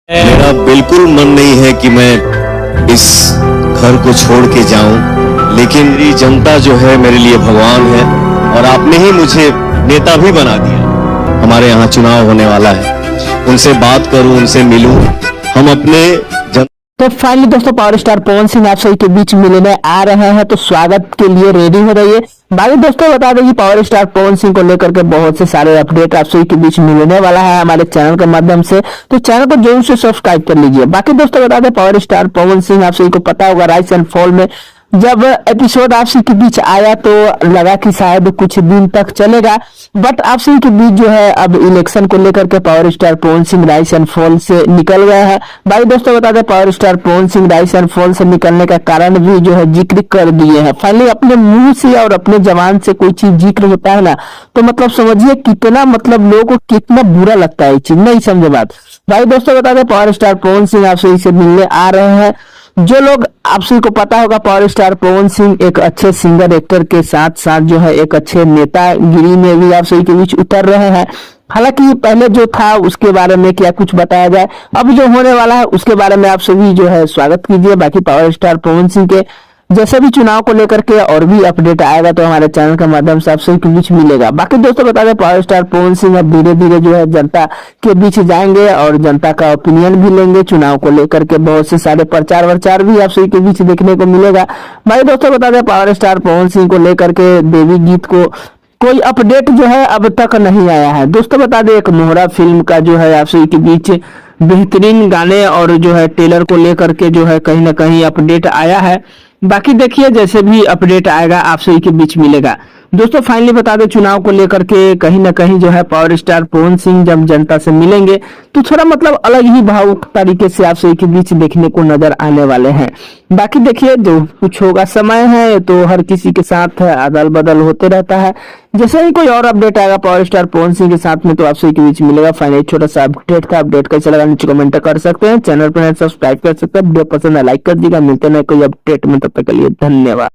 मेरा बिल्कुल मन नहीं है कि मैं इस घर को छोड़ के जाऊं, लेकिन मेरी जनता जो है मेरे लिए भगवान है और आपने ही मुझे नेता भी बना दिया। हमारे यहाँ चुनाव होने वाला है, उनसे बात करूं, उनसे मिलूं, हम अपने तो फाइनली दोस्तों पावर स्टार पवन सिंह आप सभी के बीच मिलने आ रहे हैं, तो स्वागत के लिए रेडी हो जाइए। बाकी दोस्तों बता दें कि पावर स्टार पवन सिंह को लेकर के बहुत से सारे अपडेट आप सभी के बीच मिलने वाला है हमारे चैनल के माध्यम से, तो चैनल को जरूर से सब्सक्राइब कर लीजिए। बाकी दोस्तों बता दें पावर स्टार पवन सिंह आप सभी को पता होगा राइज एंड फॉल में जब एपिसोड आप सभी के बीच आया तो लगा कि शायद कुछ दिन तक चलेगा, बट आप सभी के बीच जो है अब इलेक्शन को लेकर के power star Pawan Singh rise and fall से निकल गया है। भाई दोस्तों बता दें power star Pawan Singh rise and fall से निकलने का कारण भी जो है जिक्र कर दिए हैं। फाइनली अपने मुंह से और अपने जबान से कोई चीज जिक्र होता है ना, तो मतलब समझिए कितना मतलब लोगों को कितना बुरा लगता है ये चीज, नहीं समझे बात। भाई दोस्तों बता दें पावर स्टार पवन सिंह आप सभी से मिलने आ रहे हैं। जो लोग आप सभी को पता होगा पावर स्टार पवन सिंह एक अच्छे सिंगर एक्टर के साथ साथ जो है एक अच्छे नेतागिरी में भी आप सभी के बीच उतर रहे हैं। हालांकि पहले जो था उसके बारे में क्या कुछ बताया जाए, अब जो होने वाला है उसके बारे में आप सभी जो है स्वागत कीजिए। बाकी पावर स्टार पवन सिंह के जैसे भी चुनाव को लेकर के और भी अपडेट आएगा तो हमारे चैनल के माध्यम से आप सभी के बीच मिलेगा। बाकी दोस्तों बता दें पावर स्टार पवन सिंह अब धीरे धीरे जो है जनता के बीच जाएंगे और जनता का ओपिनियन भी लेंगे। चुनाव को लेकर के बहुत से सारे प्रचार वर्चार भी आप सभी के बीच देखने को मिलेगा। भाई दोस्तों बता दें पावर स्टार पवन सिंह को लेकर के देवी गीत को कोई अपडेट जो है अब तक नहीं आया है। दोस्तों बता दें एक मोहरा फिल्म का जो है आप सभी के बीच बेहतरीन गाने और जो है टेलर को लेकर के जो है कहीं ना कहीं अपडेट आया है। बाकी देखिए जैसे भी अपडेट आएगा आप सभी के बीच मिलेगा। दोस्तों फाइनली बता दें चुनाव को लेकर के कहीं ना कहीं जो है पावर स्टार पवन सिंह जब जनता से मिलेंगे तो थोड़ा मतलब अलग ही भावुक तरीके से आप सभी के बीच देखने को नजर आने वाले हैं। बाकी देखिए जो कुछ होगा, समय है तो हर किसी के साथ अदल बदल होते रहता है। जैसे ही कोई और अपडेट आएगा पावर स्टार पवन सिंह के साथ में तो आप सभी के बीच मिलेगा। फाइनली छोटा सा अपडेट था, अपडेट कैसे लगा नीचे कमेंट कर सकते हैं, चैनल पर सब्सक्राइब कर सकते हैं, वीडियो पसंद है लाइक कर दीजिएगा। मिलते हैं कोई अपडेट में, तब तक के लिए धन्यवाद।